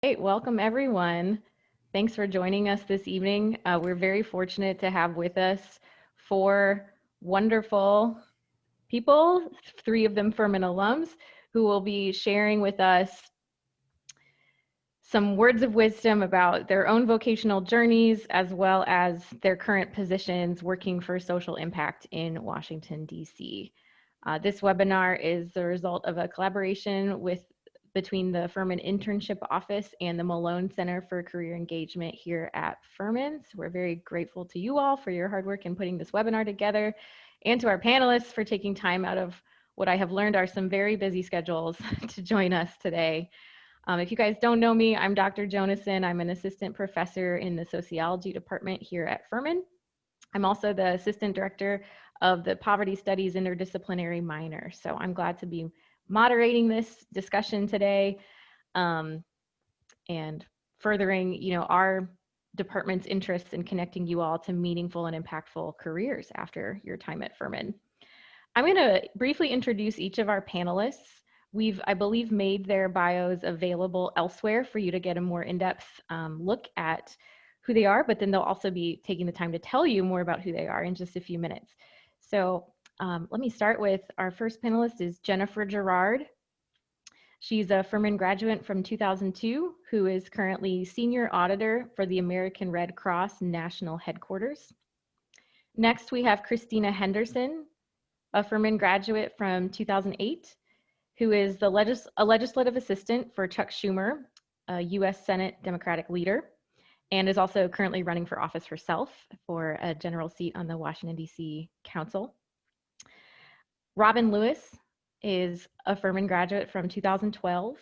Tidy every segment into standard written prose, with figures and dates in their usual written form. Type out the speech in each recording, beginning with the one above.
Great, welcome everyone. Thanks for joining us this evening. We're very fortunate to have with us four wonderful people, three of them Furman alums, who will be sharing with us some words of wisdom about their own vocational journeys, as well as their current positions working for social impact in Washington, D.C. This webinar is the result of a collaboration between the Furman Internship Office and the Malone Center for Career Engagement here at Furman. So we're very grateful to you all for your hard work in putting this webinar together, and to our panelists for taking time out of what I have learned are some very busy schedules to join us today. If you guys don't know me, I'm Dr. Jonason. I'm an assistant professor in the Sociology department here at Furman. I'm also the assistant director of the Poverty Studies Interdisciplinary Minor. So I'm glad to be moderating this discussion today and furthering, our department's interests in connecting you all to meaningful and impactful careers after your time at Furman. I'm going to briefly introduce each of our panelists. We've, I believe, made their bios available elsewhere for you to get a more in-depth look at who they are, but then they'll also be taking the time to tell you more about who they are in just a few minutes. So let me start with our first panelist is Jennifer Gerard. She's a Furman graduate from 2002 who is currently senior auditor for the American Red Cross National Headquarters. Next, we have Christina Henderson, a Furman graduate from 2008, who is a legislative assistant for Chuck Schumer, a US Senate Democratic leader, and is also currently running for office herself for a general seat on the Washington D.C. Council. Robin Lewis is a Furman graduate from 2012,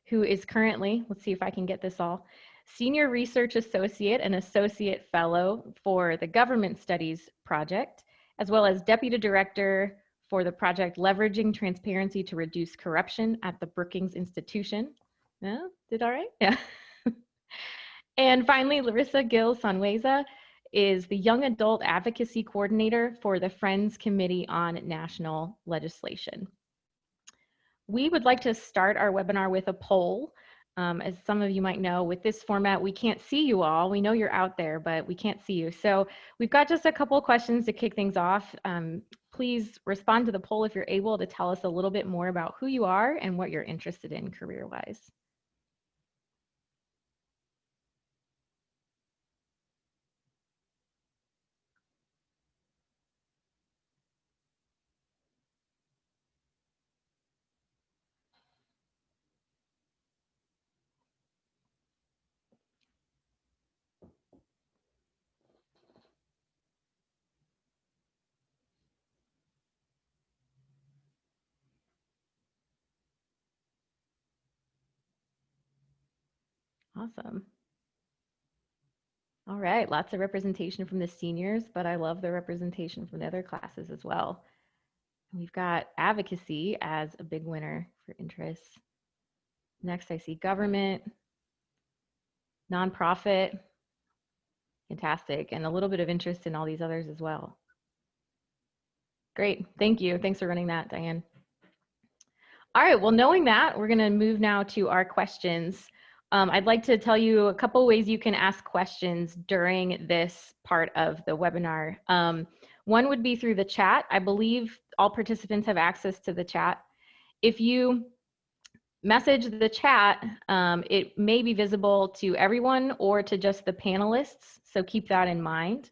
who is currently, let's see if I can get this all, Senior Research Associate and Associate Fellow for the Government Studies Project, as well as Deputy Director for the project Leveraging Transparency to Reduce Corruption at the Brookings Institute. No, did all right? Yeah. And finally, Larissa Gil-Sanhueza is the Young Adult Advocacy Coordinator for the Friends Committee on National Legislation. We would like to start our webinar with a poll. As some of you might know, with this format, we can't see you all. We know you're out there, but we can't see you. So we've got just a couple of questions to kick things off. Please respond to the poll if you're able to tell us a little bit more about who you are and what you're interested in career-wise. Awesome. All right, lots of representation from the seniors, but I love the representation from the other classes as well. We've got advocacy as a big winner for interests. Next, I see government, nonprofit, fantastic, and a little bit of interest in all these others as well. Great, thank you. Thanks for running that, Diane. All right, well, knowing that, we're gonna move now to our questions. I'd like to tell you a couple ways you can ask questions during this part of the webinar. One would be through the chat. I believe all participants have access to the chat. If you message the chat, it may be visible to everyone or to just the panelists, so keep that in mind.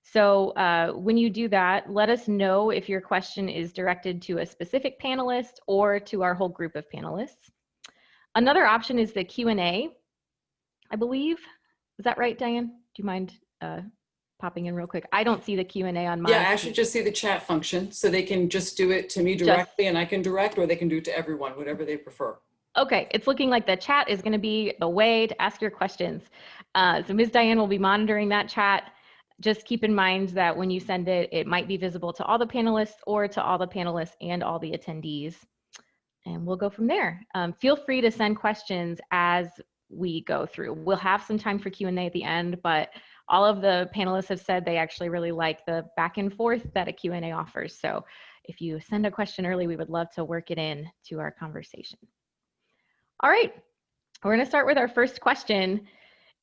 So when you do that, let us know if your question is directed to a specific panelist or to our whole group of panelists. Another option is the Q&A, I believe. Is that right, Diane? Do you mind popping in real quick? I don't see the Q&A on my Yeah, I actually just see the chat function, so they can just do it to me directly and I can direct, or they can do it to everyone, whatever they prefer. Okay, it's looking like the chat is going to be a way to ask your questions. So Ms. Diane will be monitoring that chat. Just keep in mind that when you send it, it might be visible to all the panelists or to all the panelists and all the attendees. And we'll go from there. Feel free to send questions as we go through. We'll have some time for Q&A at the end, but all of the panelists have said they actually really like the back and forth that a Q&A offers. So if you send a question early, we would love to work it in to our conversation. All right, We're going to start with our first question,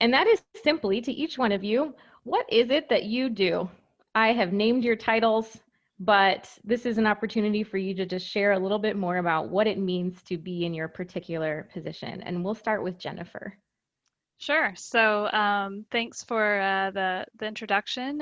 and that is simply to each one of you, what is it that you do? I have named your titles, but this is an opportunity for you to just share a little bit more about what it means to be in your particular position. And we'll start with Jennifer. Sure. So thanks for the introduction.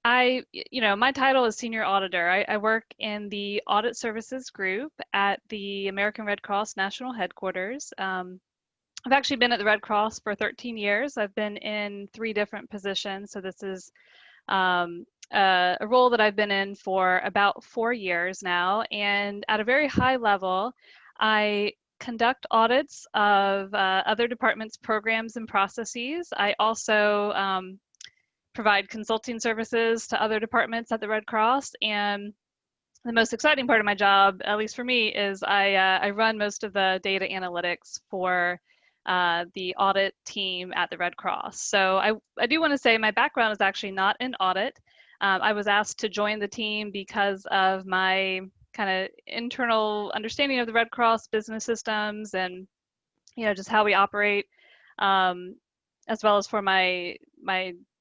My title is Senior Auditor. I work in the Audit Services Group at the American Red Cross National Headquarters. I've actually been at the Red Cross for 13 years. I've been in 3 different positions. So this is a role that I've been in for about 4 years now. And at a very high level, I conduct audits of other departments' programs and processes. I also provide consulting services to other departments at the Red Cross. And the most exciting part of my job, at least for me, is I run most of the data analytics for the audit team at the Red Cross. So I do want to say my background is actually not in audit. I was asked to join the team because of my kind of internal understanding of the Red Cross business systems and just how we operate, as well as for my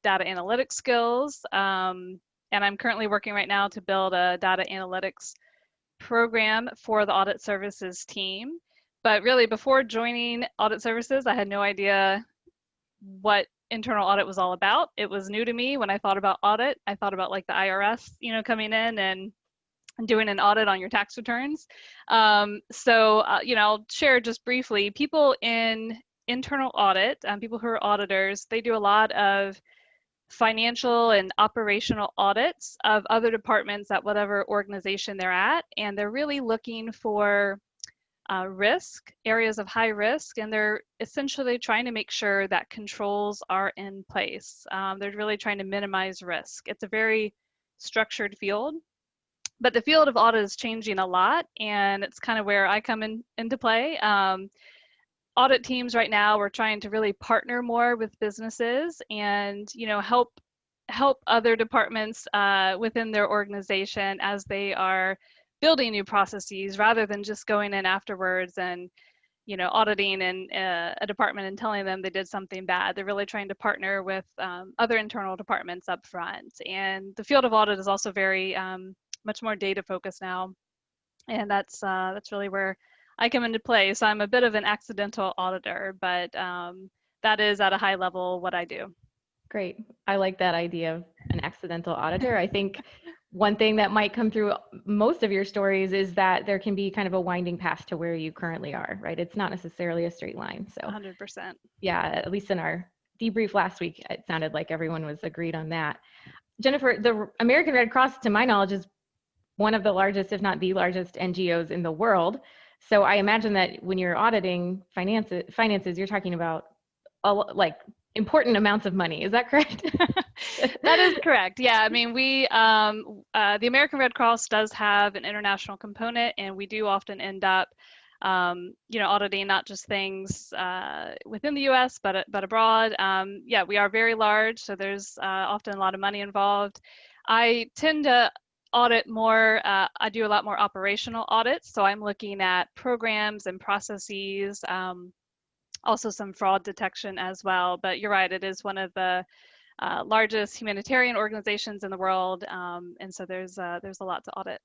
data analytics skills. And I'm currently working right now to build a data analytics program for the audit services team. But really, before joining audit services, I had no idea what internal audit was all about. It was new to me. When I thought about audit, I thought about like the IRS, coming in and doing an audit on your tax returns. I'll share just briefly, people in internal audit, people who are auditors, they do a lot of financial and operational audits of other departments at whatever organization they're at. And they're really looking for risk, areas of high risk, and they're essentially trying to make sure that controls are in place. They're really trying to minimize risk. It's a very structured field, but the field of audit is changing a lot, and it's kind of where I come into play. Audit teams right now, we're trying to really partner more with businesses and help other departments within their organization as they are building new processes, rather than just going in afterwards and auditing in a department and telling them they did something bad. They're really trying to partner with other internal departments up front. And the field of audit is also very much more data focused now, and that's really where I come into play. So I'm a bit of an accidental auditor, but that is at a high level what I do. Great. I like that idea of an accidental auditor. I think one thing that might come through most of your stories is that there can be kind of a winding path to where you currently are, right? It's not necessarily a straight line. So 100%. Yeah, at least in our debrief last week, it sounded like everyone was agreed on that. Jennifer, the American Red Cross, to my knowledge, is one of the largest, if not the largest NGOs in the world. So I imagine that when you're auditing finances, you're talking about like important amounts of money. Is that correct? That is correct. Yeah, I mean, the American Red Cross does have an international component, and we do often end up, auditing not just things within the U.S. but abroad. We are very large, so there's often a lot of money involved. I tend to audit more. I do a lot more operational audits, so I'm looking at programs and processes. Also some fraud detection as well. But you're right, it is one of the largest humanitarian organizations in the world, and so there's a lot to audit.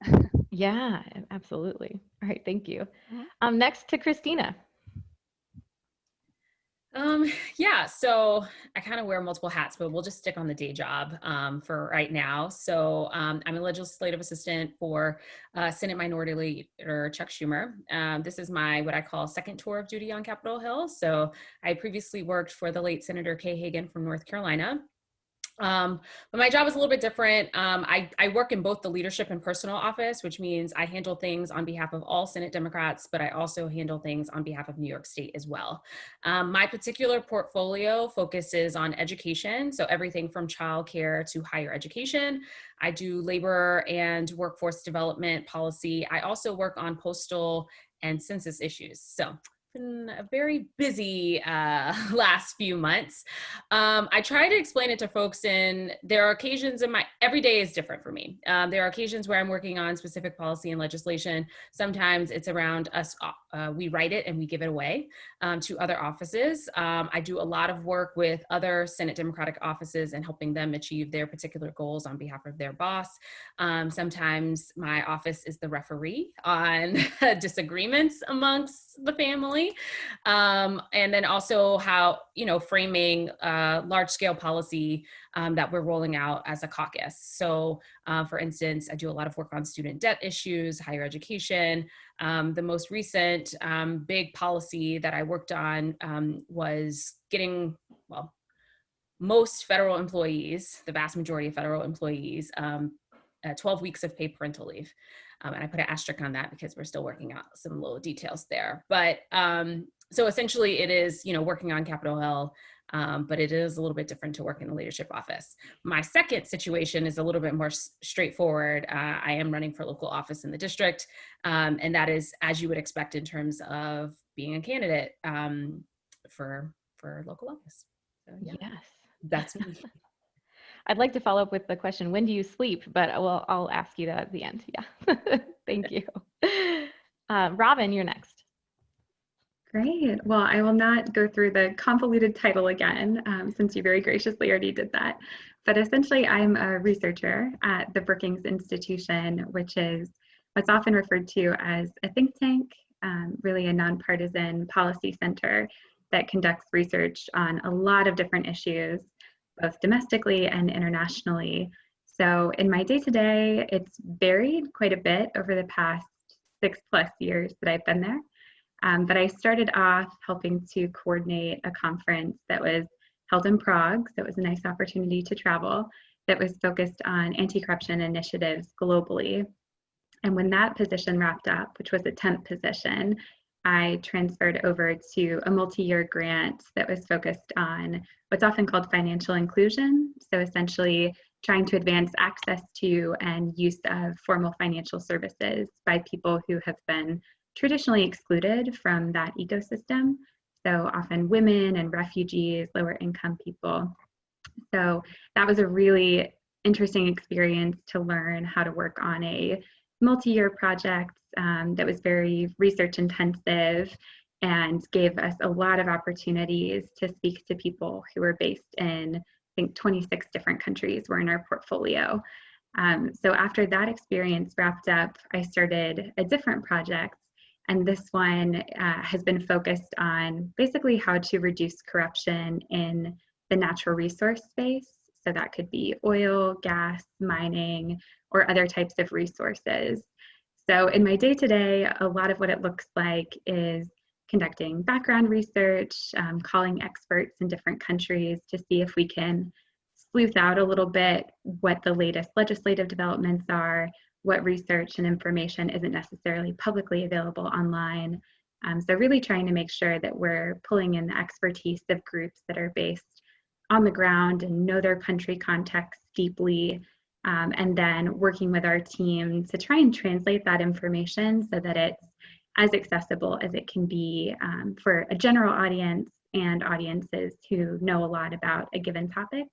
Yeah, absolutely. All right, thank you. Mm-hmm. Next to Christina. So I kind of wear multiple hats, but we'll just stick on the day job for right now. So I'm a legislative assistant for Senate Minority Leader Chuck Schumer. This is my what I call second tour of duty on Capitol Hill. So I previously worked for the late Senator Kay Hagan from North Carolina. But my job is a little bit different. I work in both the leadership and personal office, which means I handle things on behalf of all Senate Democrats, but I also handle things on behalf of New York State as well. My particular portfolio focuses on education, so everything from childcare to higher education. I do labor and workforce development policy. I also work on postal and census issues. So been a very busy last few months. I try to explain it to folks, and there are occasions every day is different for me. There are occasions where I'm working on specific policy and legislation. Sometimes it's around us, we write it and we give it away to other offices. I do a lot of work with other Senate Democratic offices and helping them achieve their particular goals on behalf of their boss. Sometimes my office is the referee on disagreements amongst the family. And then also how, framing large scale policy that we're rolling out as a caucus. So for instance, I do a lot of work on student debt issues, higher education. The most recent big policy that I worked on was getting, most federal employees, the vast majority of federal employees, 12 weeks of paid parental leave. And I put an asterisk on that because we're still working out some little details there. But so essentially it is, working on Capitol Hill, but it is a little bit different to work in the leadership office. My second situation is a little bit more straightforward. I am running for local office in the district, and that is as you would expect in terms of being a candidate for local office. So, yeah, Yes. that's me. I'd like to follow up with the question, when do you sleep? But I'll ask you that at the end. Yeah. Thank you. Robin, you're next. Great. Well, I will not go through the convoluted title again, since you very graciously already did that. But essentially, I'm a researcher at the Brookings Institution, which is what's often referred to as a think tank, really a nonpartisan policy center that conducts research on a lot of different issues, both domestically and internationally. So in my day-to-day, it's varied quite a bit over the past 6+ years that I've been there. But I started off helping to coordinate a conference that was held in Prague, so it was a nice opportunity to travel, that was focused on anti-corruption initiatives globally. And when that position wrapped up, which was a temp position, I transferred over to a multi-year grant that was focused on what's often called financial inclusion. So essentially trying to advance access to and use of formal financial services by people who have been traditionally excluded from that ecosystem. So often women and refugees, lower income people. So that was a really interesting experience to learn how to work on a multi-year project that was very research intensive and gave us a lot of opportunities to speak to people who were based in, I think, 26 different countries were in our portfolio. So after that experience wrapped up, I started a different project. And this one has been focused on basically how to reduce corruption in the natural resource space. So that could be oil, gas, mining, or other types of resources. So in my day-to-day, a lot of what it looks like is conducting background research, calling experts in different countries to see if we can sleuth out a little bit what the latest legislative developments are, what research and information isn't necessarily publicly available online. So really trying to make sure that we're pulling in the expertise of groups that are based on the ground and know their country context deeply, and then working with our team to try and translate that information so that it's as accessible as it can be for a general audience and audiences who know a lot about a given topic.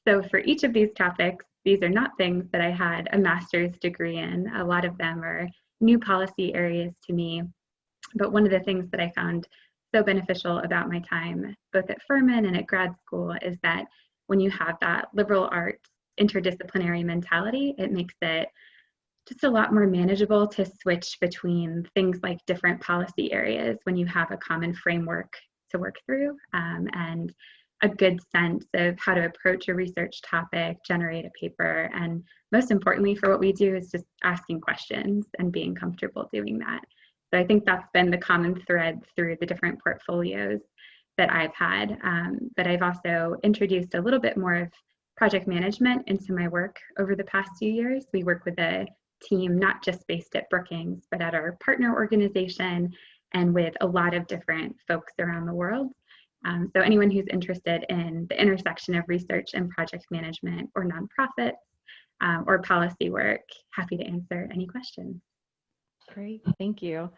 So for each of these topics, these are not things that I had a master's degree in. A lot of them are new policy areas to me. But one of the things that I found so beneficial about my time, both at Furman and at grad school, is that when you have that liberal arts interdisciplinary mentality, it makes it just a lot more manageable to switch between things like different policy areas when you have a common framework to work through, and a good sense of how to approach a research topic, generate a paper, and most importantly for what we do is just asking questions and being comfortable doing that. So I think that's been the common thread through the different portfolios that I've had. But I've also introduced a little bit more of project management into my work over the past few years. We work with a team not just based at Brookings, but at our partner organization and with a lot of different folks around the world. So anyone who's interested in the intersection of research and project management or nonprofits or policy work, happy to answer any questions. Great, thank you.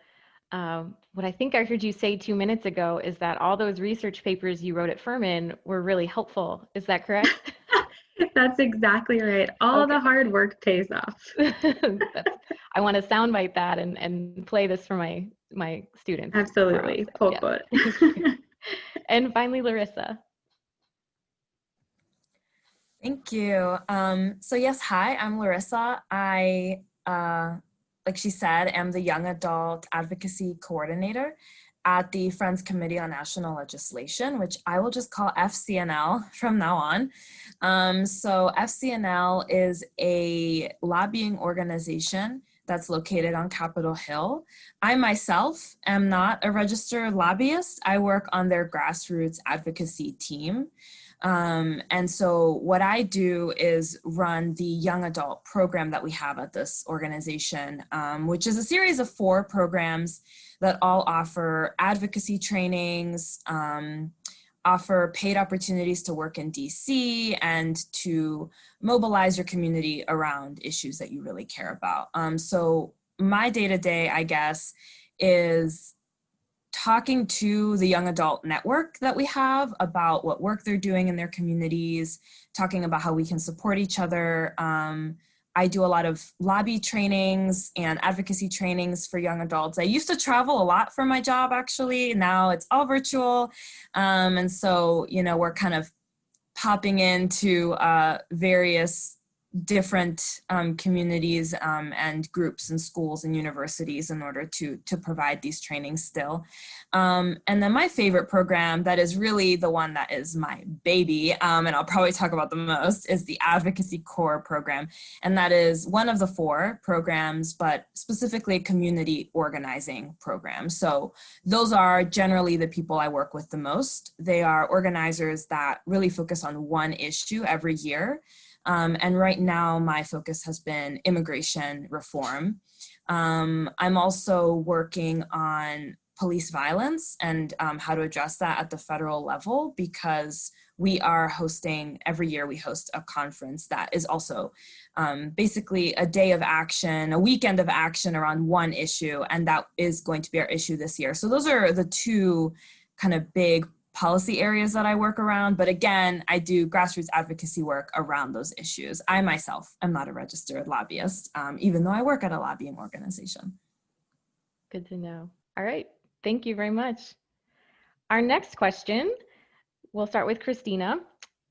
what I think I heard you say 2 minutes ago is that all those research papers you wrote at Furman were really helpful. Is that correct? That's exactly right. All the Okay. hard work pays off. I want to soundbite that and play this for my students. Absolutely. Tomorrow, Pull yes. quote. Thank you. And finally, Larissa. Thank you. So yes, hi, I'm Larissa. I, like she said, am the Young Adult Advocacy Coordinator at the Friends Committee on National Legislation, which I will just call FCNL from now on. So FCNL is a lobbying organization that's located on Capitol Hill. I myself am not a registered lobbyist. I work on their grassroots advocacy team. And so what I do is run the young adult program that we have at this organization, which is a series of 4 programs that all offer advocacy trainings, offer paid opportunities to work in DC, and to mobilize your community around issues that you really care about. So my day-to-day, I guess, is talking to the young adult network that we have about what work they're doing in their communities, talking about how we can support each other. I do a lot of lobby trainings and advocacy trainings for young adults. I used to travel a lot for my job, actually. Now it's all virtual. And so, you know, we're kind of popping into various different communities and groups and schools and universities in order to provide these trainings still. And then my favorite program, that is really the one that is my baby, and I'll probably talk about the most, is the Advocacy Core program. And that is one of the 4 programs, but specifically a community organizing program. So those are generally the people I work with the most. They are organizers that really focus on one issue every year. And right now, my focus has been immigration reform. I'm also working on police violence and how to address that at the federal level, because we are hosting, every year we host a conference that is also basically a day of action, a weekend of action around one issue, and that is going to be our issue this year. So those are the 2 kind of big policy areas that I work around. But again, I do grassroots advocacy work around those issues. I myself am not a registered lobbyist, even though I work at a lobbying organization. Good to know. All right. Thank you very much. Our next question, we'll start with Christina.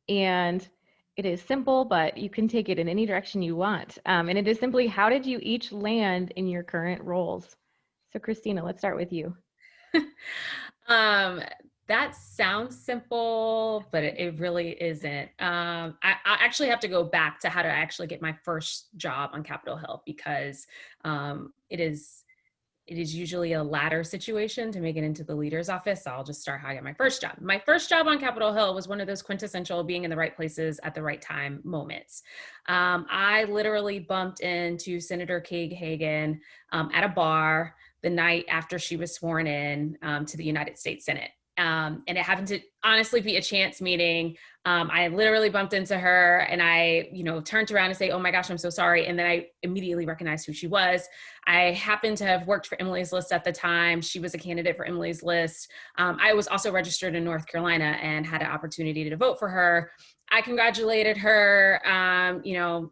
And it is simple, but you can take it in any direction you want. And it is simply, how did you each land in your current roles? So Christina, let's start with you. That sounds simple, but it really isn't. I actually have to go back to how to actually get my first job on Capitol Hill, because it is usually a ladder situation to make it into the leader's office. So I'll just start how I got my first job. My first job on Capitol Hill was one of those quintessential being in the right places at the right time moments. I literally bumped into Senator Kagan at a bar the night after she was sworn in to the United States Senate. And it happened to honestly be a chance meeting. I literally bumped into her and I, turned around and say, "Oh my gosh, I'm so sorry." And then I immediately recognized who she was. I happened to have worked for Emily's List at the time. She was a candidate for Emily's List. I was also registered in North Carolina and had an opportunity to vote for her. I congratulated her,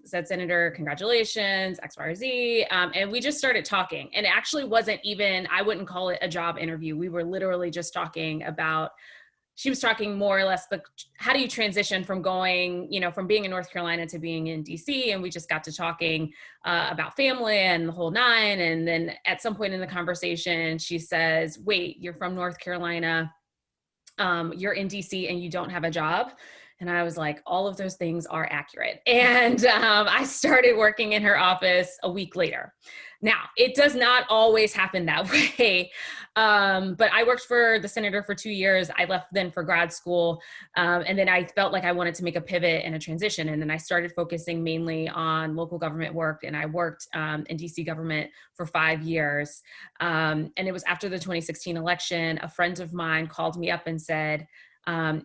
said, "Senator, congratulations, X, Y, or Z." And we just started talking. And it actually wasn't even, I wouldn't call it a job interview. We were literally just talking about, she was talking more or less how do you transition from going, from being in North Carolina to being in DC. And we just got to talking about family and the whole 9. And then at some point in the conversation, she says, "Wait, you're from North Carolina, you're in DC and you don't have a job?" And I was like, all of those things are accurate. And I started working in her office a week later. Now, it does not always happen that way. But I worked for the senator for 2 years. I left then for grad school. And then I felt like I wanted to make a pivot and a transition. And then I started focusing mainly on local government work. And I worked in DC government for 5 years. And it was after the 2016 election, a friend of mine called me up and said,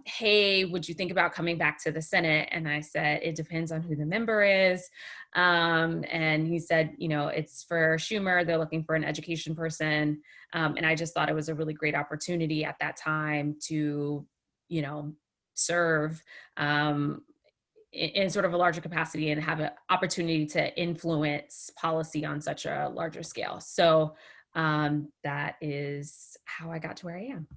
hey, would you think about coming back to the Senate? And I said, it depends on who the member is. And he said, you know, it's for Schumer. They're looking for an education person. And I just thought it was a really great opportunity at that time to, you know, serve in sort of a larger capacity and have an opportunity to influence policy on such a larger scale. So that is how I got to where I am.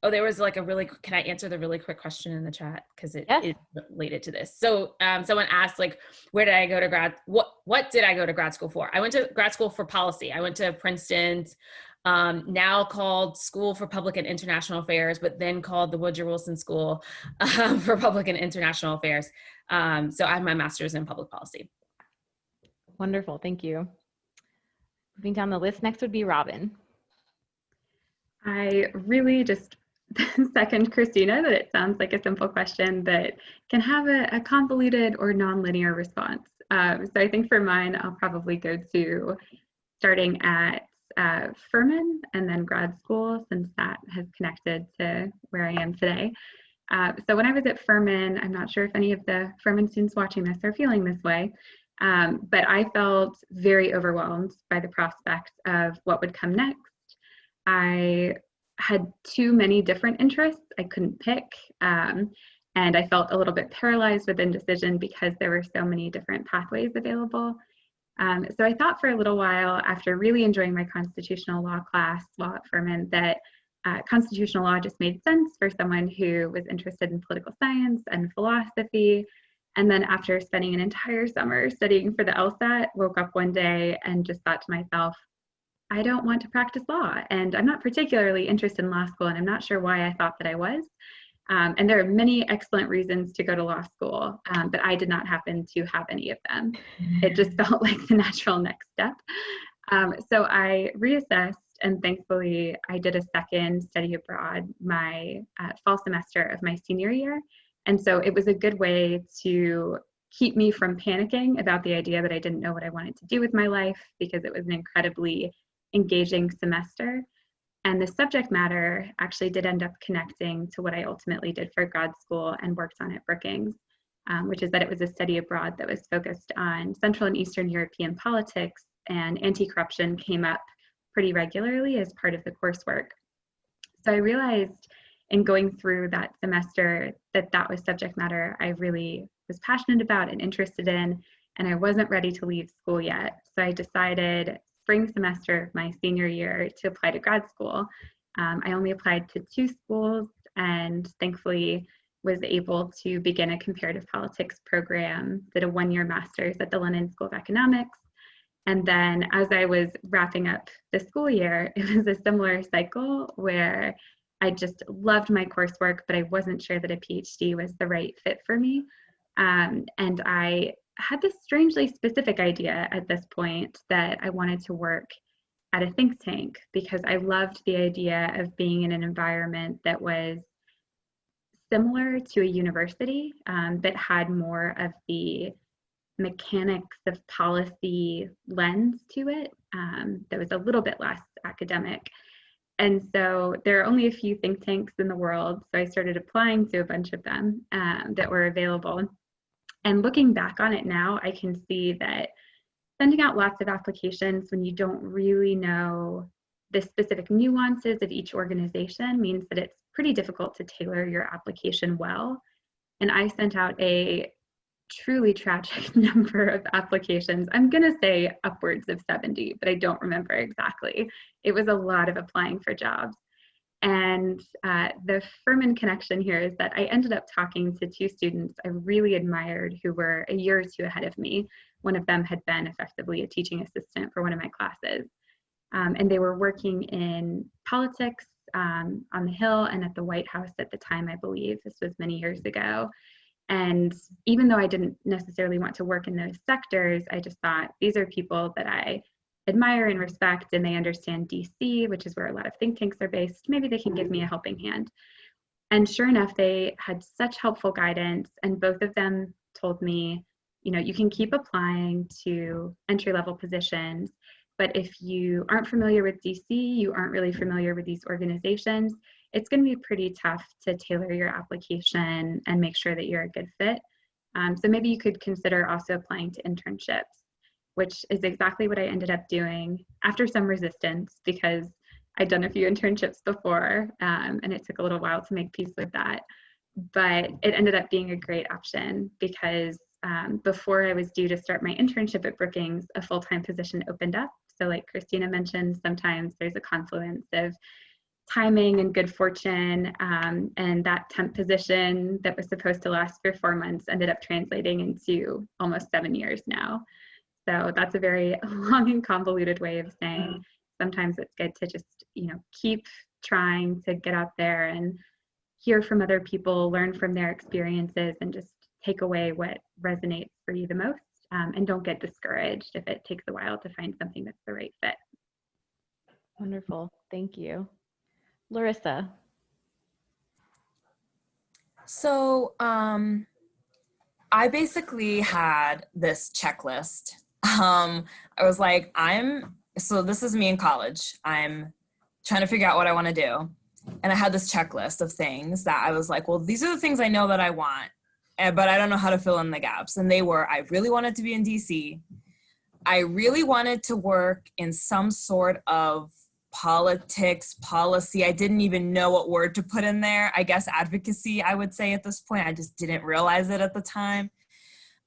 Oh, there was like can I answer the really quick question in the chat? Because it is related to this. So someone asked, like, where did I go to what did I go to grad school for? I went to grad school for policy. I went to Princeton's, now called School for Public and International Affairs, but then called the Woodrow Wilson School for Public and International Affairs. So I have my master's in public policy. Wonderful, thank you. Moving down the list, next would be Robin. I really just second Christina that it sounds like a simple question that can have a convoluted or nonlinear response. So I think for mine, I'll probably go to starting at Furman and then grad school, since that has connected to where I am today. So when I was at Furman, I'm not sure if any of the Furman students watching this are feeling this way, but I felt very overwhelmed by the prospect of what would come next. I had too many different interests I couldn't pick, and I felt a little bit paralyzed with indecision because there were so many different pathways available. So I thought for a little while, after really enjoying my constitutional law class while at Furman, that constitutional law just made sense for someone who was interested in political science and philosophy. And then after spending an entire summer studying for the LSAT, woke up one day and just thought to myself, I don't want to practice law, and I'm not particularly interested in law school, and I'm not sure why I thought that I was. And there are many excellent reasons to go to law school, but I did not happen to have any of them. It just felt like the natural next step. So I reassessed, and thankfully I did a second study abroad my fall semester of my senior year. And so it was a good way to keep me from panicking about the idea that I didn't know what I wanted to do with my life, because it was an incredibly engaging semester. And the subject matter actually did end up connecting to what I ultimately did for grad school and worked on at Brookings, which is that it was a study abroad that was focused on Central and Eastern European politics, and anti-corruption came up pretty regularly as part of the coursework. So I realized in going through that semester that that was subject matter I really was passionate about and interested in, and I wasn't ready to leave school yet. So I decided spring semester of my senior year to apply to grad school. I only applied to 2 schools, and thankfully was able to begin a comparative politics program, did a 1-year master's at the London School of Economics. And then as I was wrapping up the school year, it was a similar cycle where I just loved my coursework, but I wasn't sure that a PhD was the right fit for me. And I had this strangely specific idea at this point that I wanted to work at a think tank, because I loved the idea of being in an environment that was similar to a university, that had more of the mechanics of policy lens to it, that was a little bit less academic. And so there are only a few think tanks in the world, so I started applying to a bunch of them that were available. And looking back on it now, I can see that sending out lots of applications when you don't really know the specific nuances of each organization means that it's pretty difficult to tailor your application well. And I sent out a truly tragic number of applications. I'm going to say upwards of 70, but I don't remember exactly. It was a lot of applying for jobs. And the Furman connection here is that I ended up talking to 2 students I really admired who were a year or 2 ahead of me. One of them had been effectively a teaching assistant for one of my classes. And they were working in politics on the Hill and at the White House at the time, I believe. This was many years ago. And even though I didn't necessarily want to work in those sectors, I just thought these are people that I admire and respect, and they understand DC, which is where a lot of think tanks are based. Maybe they can give me a helping hand. And sure enough, they had such helpful guidance, and both of them told me, you know, you can keep applying to entry-level positions, but if you aren't familiar with DC, you aren't really familiar with these organizations, it's going to be pretty tough to tailor your application and make sure that you're a good fit. So maybe you could consider also applying to internships, which is exactly what I ended up doing after some resistance, because I'd done a few internships before, and it took a little while to make peace with that. But it ended up being a great option because before I was due to start my internship at Brookings, a full-time position opened up. So like Christina mentioned, sometimes there's a confluence of timing and good fortune, and that temp position that was supposed to last for 4 months ended up translating into almost 7 years now. So that's a very long and convoluted way of saying sometimes it's good to just, keep trying to get out there and hear from other people, learn from their experiences, and just take away what resonates for you the most. And don't get discouraged if it takes a while to find something that's the right fit. Wonderful. Thank you. Larissa. So I basically had this checklist. I was like, so this is me in college. I'm trying to figure out what I want to do. And I had this checklist of things that I was like, well, these are the things I know that I want, but I don't know how to fill in the gaps. And they were, I really wanted to be in DC. I really wanted to work in some sort of politics, policy. I didn't even know what word to put in there. I guess advocacy, I would say at this point. I just didn't realize it at the time.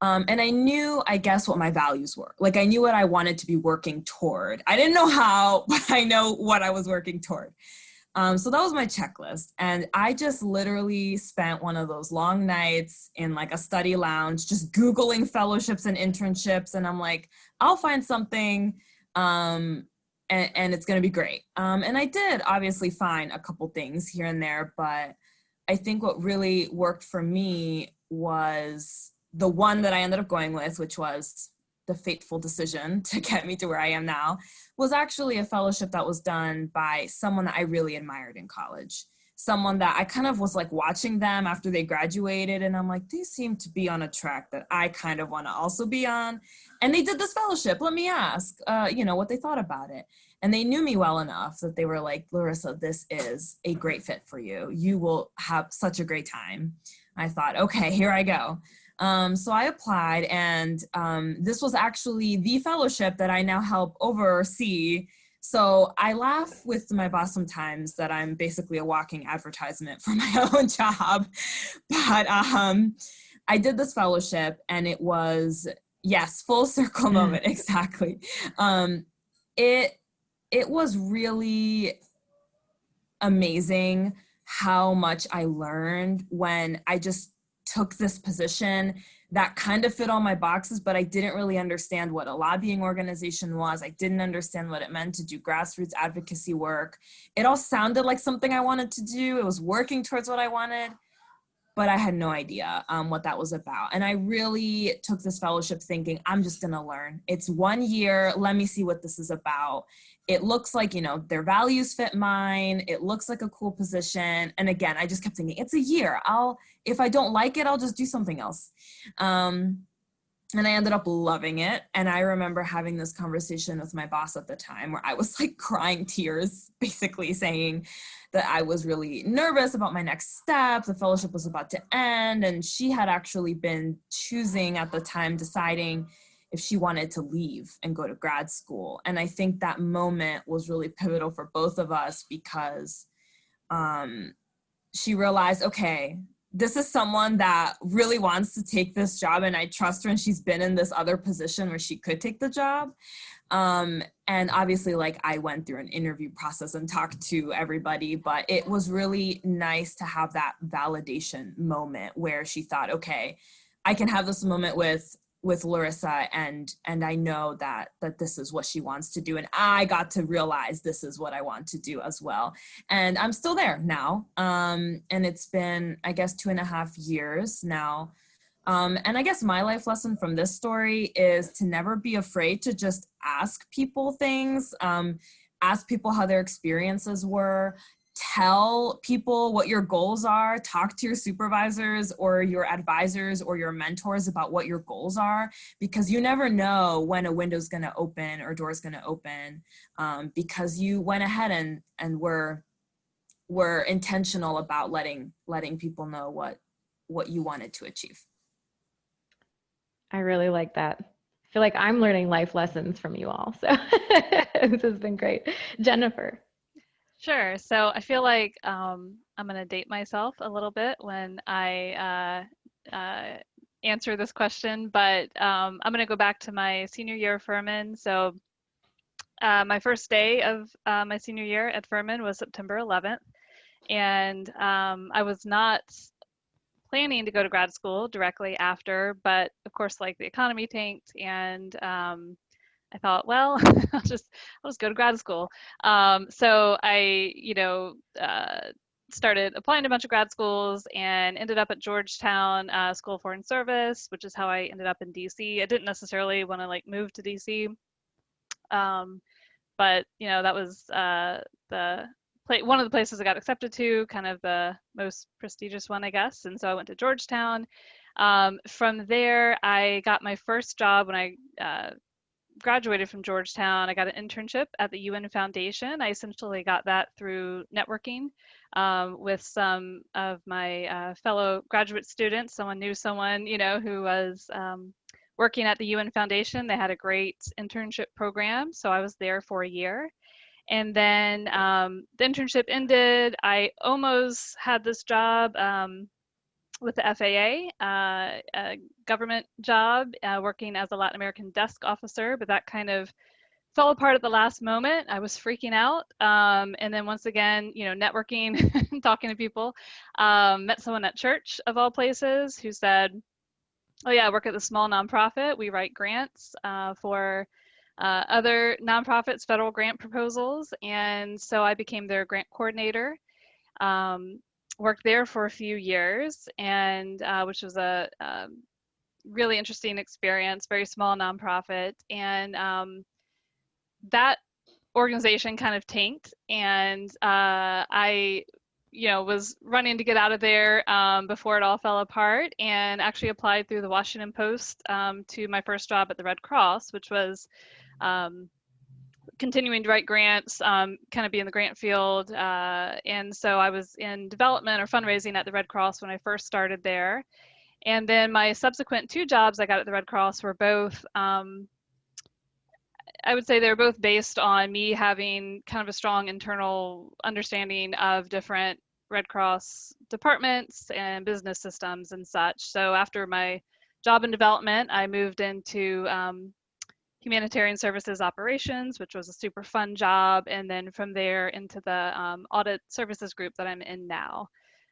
And I knew, I guess, what my values were. Like, I knew what I wanted to be working toward. I didn't know how, but I know what I was working toward. So that was my checklist. And I just literally spent one of those long nights in like a study lounge, just Googling fellowships and internships. And I'm like, I'll find something, and it's going to be great. And I did obviously find a couple things here and there, but I think what really worked for me was the one that I ended up going with, which was the fateful decision to get me to where I am now, was actually a fellowship that was done by someone that I really admired in college. Someone that I kind of was like watching them after they graduated, and I'm like, they seem to be on a track that I kind of want to also be on. And they did this fellowship. Let me ask, what they thought about it. And they knew me well enough that they were like, Larissa, this is a great fit for you. You will have such a great time. I thought, okay, here I go. So I applied, and this was actually the fellowship that I now help oversee. So I laugh with my boss sometimes that I'm basically a walking advertisement for my own job. But I did this fellowship, and it was, yes, full circle moment, exactly. It was really amazing how much I learned when I just took this position that kind of fit all my boxes, but I didn't really understand what a lobbying organization was. I didn't understand what it meant to do grassroots advocacy work. It all sounded like something I wanted to do. It was working towards what I wanted, but I had no idea what that was about. And I really took this fellowship thinking, I'm just gonna learn. It's 1 year, let me see what this is about. It looks like, their values fit mine. It looks like a cool position. And again, I just kept thinking, it's a year. If I don't like it, I'll just do something else. And I ended up loving it. And I remember having this conversation with my boss at the time where I was like crying tears, basically saying that I was really nervous about my next step. The fellowship was about to end. And she had actually been choosing at the time, deciding if she wanted to leave and go to grad school. And I think that moment was really pivotal for both of us because she realized, okay, this is someone that really wants to take this job, and I trust her, and she's been in this other position where she could take the job. And obviously, like, I went through an interview process and talked to everybody, but it was really nice to have that validation moment where she thought, okay, I can have this moment with Larissa, and I know that this is what she wants to do. And I got to realize this is what I want to do as well. And I'm still there now. And it's been, I guess, 2.5 years now. And I guess my life lesson from this story is to never be afraid to just ask people things, ask people how their experiences were, tell people what your goals are, talk to your supervisors or your advisors or your mentors about what your goals are, because you never know when a window's going to open or door's going to open, because you went ahead and were were intentional about letting people know what you wanted to achieve. I really like that. I feel like I'm learning life lessons from you all. So this has been great. Jennifer. Sure. So I feel like I'm going to date myself a little bit when I answer this question, but I'm going to go back to my senior year of Furman. So my first day of my senior year at Furman was September 11th, and I was not planning to go to grad school directly after, but of course, like the economy tanked, and I thought, well, I'll just go to grad school. So I, started applying to a bunch of grad schools and ended up at Georgetown School of Foreign Service, which is how I ended up in DC. I didn't necessarily want to like move to DC, but that was one of the places I got accepted to, kind of the most prestigious one, I guess. And so I went to Georgetown. From there, I got my first job when I graduated from Georgetown. I got an internship at the UN Foundation. I essentially got that through networking with some of my fellow graduate students. Someone knew someone, who was working at the UN Foundation. They had a great internship program, so I was there for a year. And then the internship ended. I almost had this job with the FAA, a government job, working as a Latin American desk officer, but that kind of fell apart at the last moment. I was freaking out. And then once again, networking, talking to people, met someone at church of all places who said, oh yeah, I work at the small nonprofit. We write grants for other nonprofits, federal grant proposals. And so I became their grant coordinator. Worked there for a few years, and which was a really interesting experience, very small nonprofit. And that organization kind of tanked, and I was running to get out of there before it all fell apart, and actually applied through the Washington Post to my first job at the Red Cross, which was continuing to write grants, kind of be in the grant field. And so I was in development or fundraising at the Red Cross when I first started there. And then my subsequent 2 jobs I got at the Red Cross were both, I would say they're both based on me having kind of a strong internal understanding of different Red Cross departments and business systems and such. So after my job in development, I moved into humanitarian services operations, which was a super fun job. And then from there into the audit services group that I'm in now.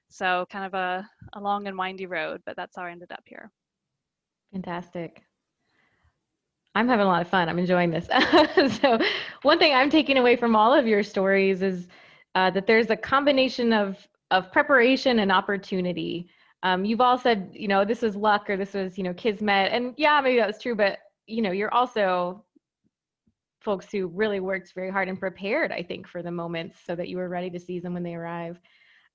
So kind of a long and windy road, but that's how I ended up here. Fantastic. I'm having a lot of fun. I'm enjoying this. So one thing I'm taking away from all of your stories is that there's a combination of preparation and opportunity. You've all said, this was luck, or this was, kismet. And yeah, maybe that was true, but you're also folks who really worked very hard and prepared, I think, for the moments so that you were ready to seize them when they arrive.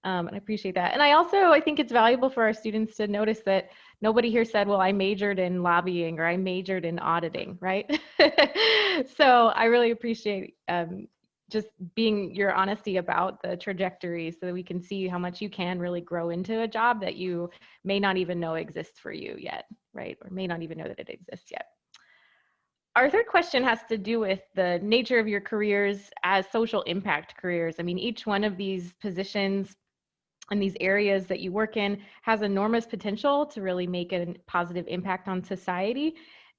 And I appreciate that. And I think it's valuable for our students to notice that nobody here said, well, I majored in lobbying or I majored in auditing, right? So I really appreciate just being your honesty about the trajectory so that we can see how much you can really grow into a job that you may not even know exists for you yet, right? Or may not even know that it exists yet. Our third question has to do with the nature of your careers as social impact careers. I mean, each one of these positions and these areas that you work in has enormous potential to really make a positive impact on society.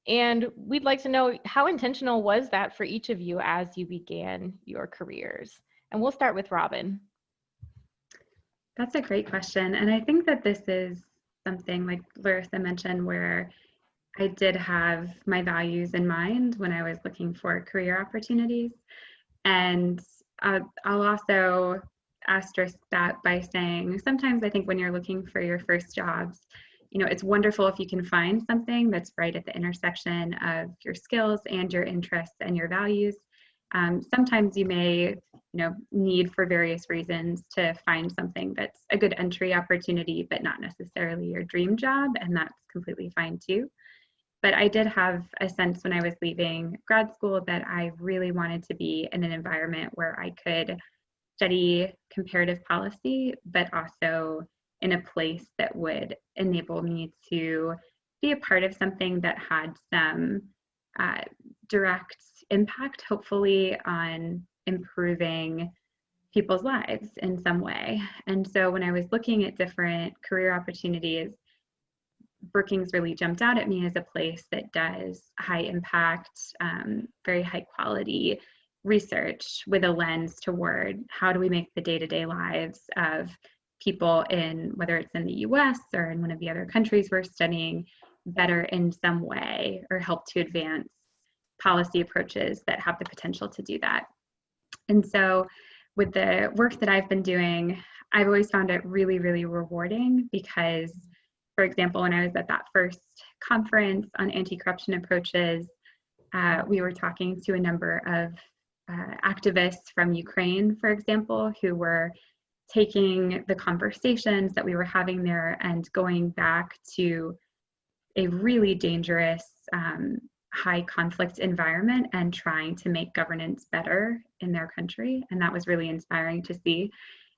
And we'd like to know, how intentional was that for each of you as you began your careers? And we'll start with Robin. That's a great question. And I think that this is something, like Larissa mentioned, where I did have my values in mind when I was looking for career opportunities. And I'll also asterisk that by saying, sometimes I think when you're looking for your first jobs, it's wonderful if you can find something that's right at the intersection of your skills and your interests and your values. Sometimes you may, need for various reasons to find something that's a good entry opportunity, but not necessarily your dream job, and that's completely fine too. But I did have a sense when I was leaving grad school that I really wanted to be in an environment where I could study comparative policy, but also in a place that would enable me to be a part of something that had some direct impact, hopefully, on improving people's lives in some way. And so when I was looking at different career opportunities, Brookings really jumped out at me as a place that does high impact, very high quality research with a lens toward how do we make the day-to-day lives of people in, whether it's in the US or in one of the other countries we're studying, better in some way, or help to advance policy approaches that have the potential to do that. And so with the work that I've been doing, I've always found it really, really rewarding because, for example, when I was at that first conference on anti-corruption approaches, we were talking to a number of activists from Ukraine, for example, who were taking the conversations that we were having there and going back to a really dangerous, high conflict environment and trying to make governance better in their country. And that was really inspiring to see.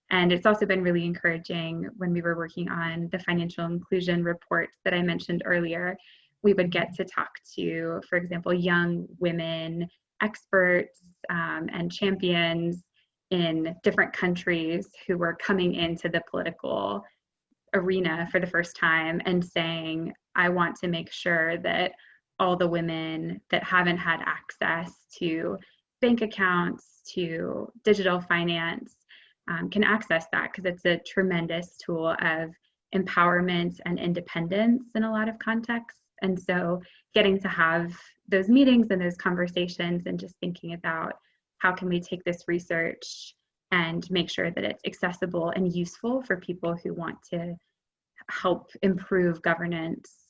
And it's also been really encouraging when we were working on the financial inclusion reports that I mentioned earlier. We would get to talk to, for example, young women experts and champions in different countries who were coming into the political arena for the first time and saying, I want to make sure that all the women that haven't had access to bank accounts, to digital finance, can access that, because it's a tremendous tool of empowerment and independence in a lot of contexts. And so getting to have those meetings and those conversations and just thinking about how can we take this research and make sure that it's accessible and useful for people who want to help improve governance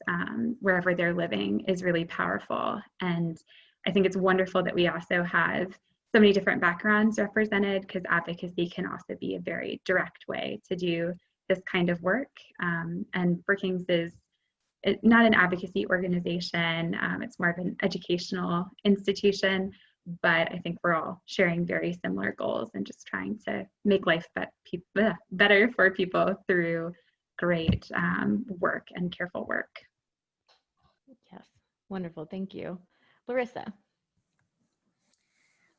wherever they're living is really powerful. And I think it's wonderful that we also have so many different backgrounds represented, because advocacy can also be a very direct way to do this kind of work. And Brookings is not an advocacy organization, it's more of an educational institution, but I think we're all sharing very similar goals and just trying to make life better for people through great work and careful work. Yes, wonderful, thank you. Larissa.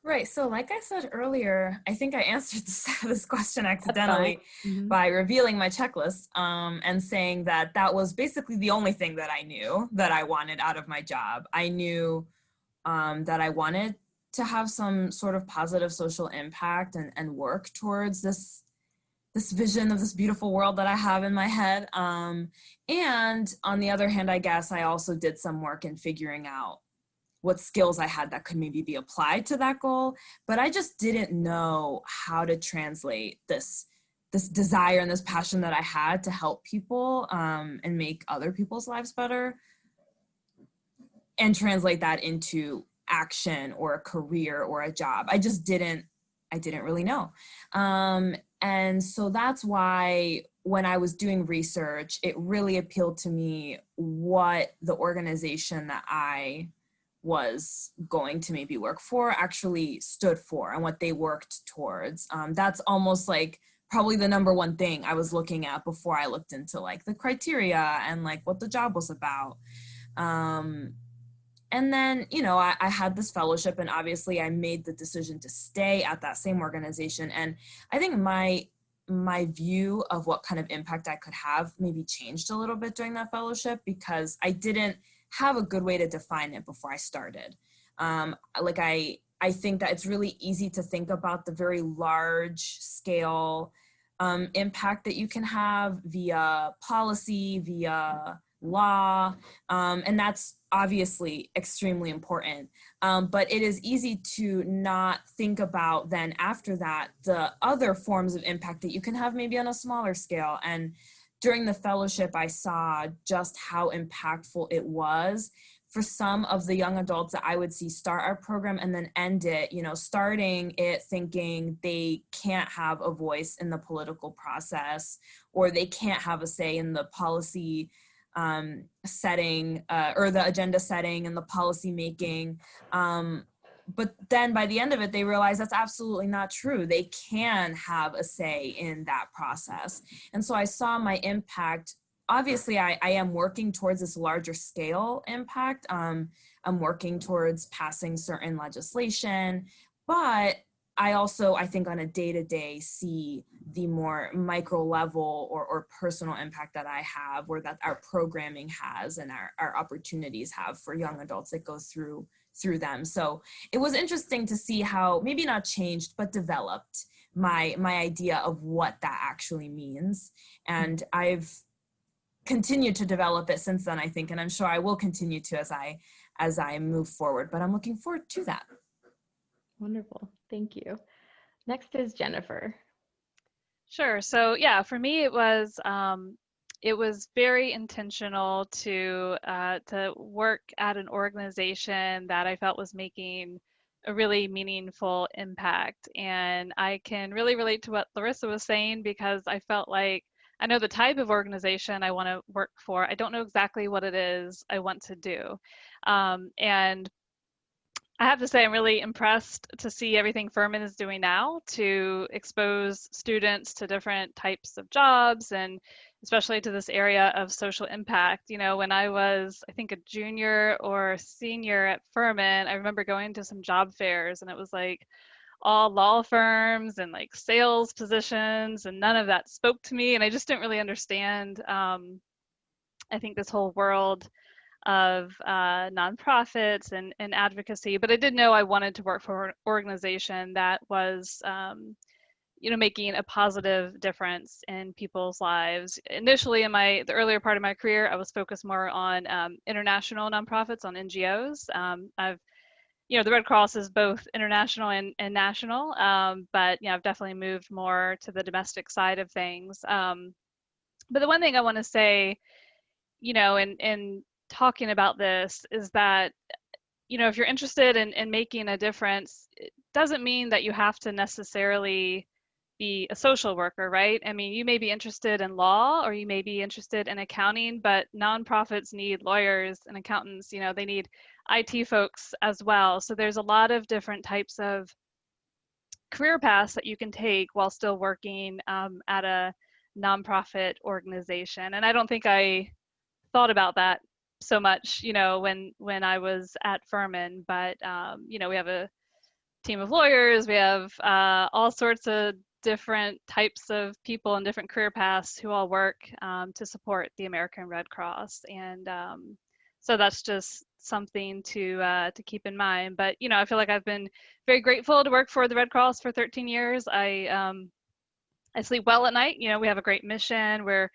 Right, so like I said earlier, I think I answered this question accidentally by revealing my checklist and saying that that was basically the only thing that I knew that I wanted out of my job. I knew that I wanted to have some sort of positive social impact and work towards this vision of this beautiful world that I have in my head. And on the other hand, I guess I also did some work in figuring out what skills I had that could maybe be applied to that goal, but I just didn't know how to translate this desire and this passion that I had to help people and make other people's lives better, and translate that into action or a career or a job. I didn't really know. And so that's why when I was doing research, it really appealed to me what the organization that I was going to maybe work for actually stood for and what they worked towards. That's almost like probably the number one thing I was looking at before I looked into like the criteria and like what the job was about. And then, you know, I had this fellowship, and obviously I made the decision to stay at that same organization. And I think my view of what kind of impact I could have maybe changed a little bit during that fellowship, because I didn't have a good way to define it before I started. I think that it's really easy to think about the very large scale impact that you can have via policy, via law, and that's obviously extremely important. But it is easy to not think about then after that the other forms of impact that you can have maybe on a smaller scale. And during the fellowship, I saw just how impactful it was for some of the young adults that I would see start our program and then end it, you know, starting it thinking they can't have a voice in the political process, or they can't have a say in the policy setting or the agenda setting and the policy making. but then by the end of it, they realize that's absolutely not true. They can have a say in that process. And so I saw my impact. Obviously, I am working towards this larger scale impact. I'm working towards passing certain legislation, but I also, I think on a day-to-day see the more micro level or personal impact that I have, or that our programming has and our opportunities have for young adults that go through them. So it was interesting to see how maybe not changed, but developed my idea of what that actually means. And I've continued to develop it since then, I think, and I'm sure I will continue to as I move forward, but I'm looking forward to that. Wonderful. Thank you. Next is Jennifer. Sure. So yeah, for me it was very intentional to work at an organization that I felt was making a really meaningful impact. And I can really relate to what Larissa was saying, because I felt like I know the type of organization I want to work for. I don't know exactly what it is I want to do. And I have to say, I'm really impressed to see everything Furman is doing now to expose students to different types of jobs, and especially to this area of social impact. You know, when I was, I think, a junior or senior at Furman, I remember going to some job fairs, and it was like all law firms and like sales positions, and none of that spoke to me. And I just didn't really understand, I think, this whole world of nonprofits and advocacy, but I did know I wanted to work for an organization that was, making a positive difference in people's lives. Initially, in the earlier part of my career, I was focused more on international nonprofits, on NGOs. The Red Cross is both international and national, but I've definitely moved more to the domestic side of things. But the one thing I want to say, in talking about this is that, if you're interested in making a difference, it doesn't mean that you have to necessarily be a social worker, right? I mean, you may be interested in law, or you may be interested in accounting, but nonprofits need lawyers and accountants. They need IT folks as well. So there's a lot of different types of career paths that you can take while still working at a nonprofit organization. And I don't think I thought about that so much, when I was at Furman, but we have a team of lawyers, we have all sorts of different types of people and different career paths who all work to support the American Red Cross. And so that's just something to keep in mind. But, I feel like I've been very grateful to work for the Red Cross for 13 years. I sleep well at night. We have a great mission. We're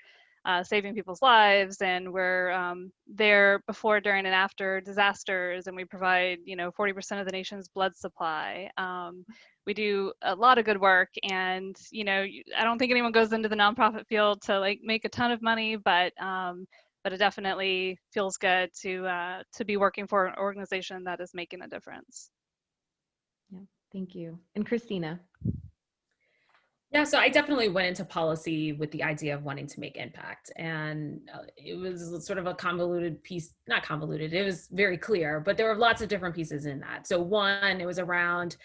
saving people's lives, and we're there before, during, and after disasters, and we provide 40% of the nation's blood supply. We do a lot of good work, and I don't think anyone goes into the nonprofit field to like make a ton of money, but it definitely feels good to be working for an organization that is making a difference. Yeah, thank you. And Christina. Yeah, so I definitely went into policy with the idea of wanting to make impact. And it was sort of a convoluted piece, not convoluted, it was very clear, but there were lots of different pieces in that. So one, it was around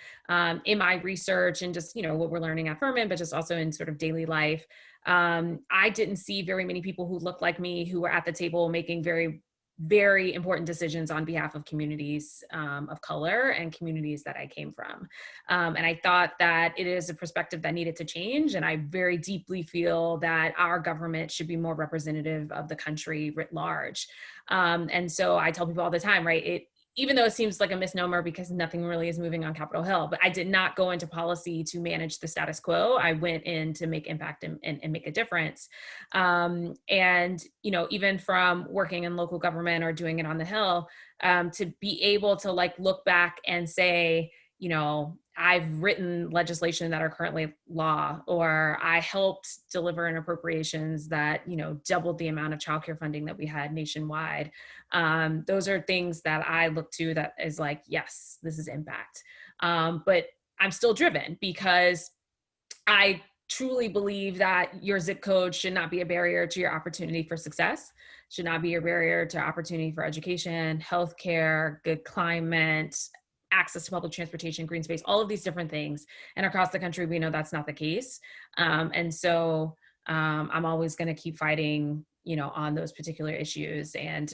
in my research and just, what we're learning at Furman, but just also in sort of daily life. I didn't see very many people who looked like me who were at the table making very, very important decisions on behalf of communities of color and communities that I came from. And I thought that it is a perspective that needed to change. And I very deeply feel that our government should be more representative of the country writ large. And so I tell people all the time, right, even though it seems like a misnomer because nothing really is moving on Capitol Hill, but I did not go into policy to manage the status quo. I went in to make impact and make a difference. And, even from working in local government or doing it on the Hill, to be able to like look back and say, I've written legislation that are currently law, or I helped deliver an appropriations that, doubled the amount of childcare funding that we had nationwide. Those are things that I look to that is like, yes, this is impact. But I'm still driven because I truly believe that your zip code should not be a barrier to your opportunity for success, should not be a barrier to opportunity for education, healthcare, good climate, access to public transportation, green space, all of these different things. And across the country, we know that's not the case. And so I'm always going to keep fighting, you know, on those particular issues. And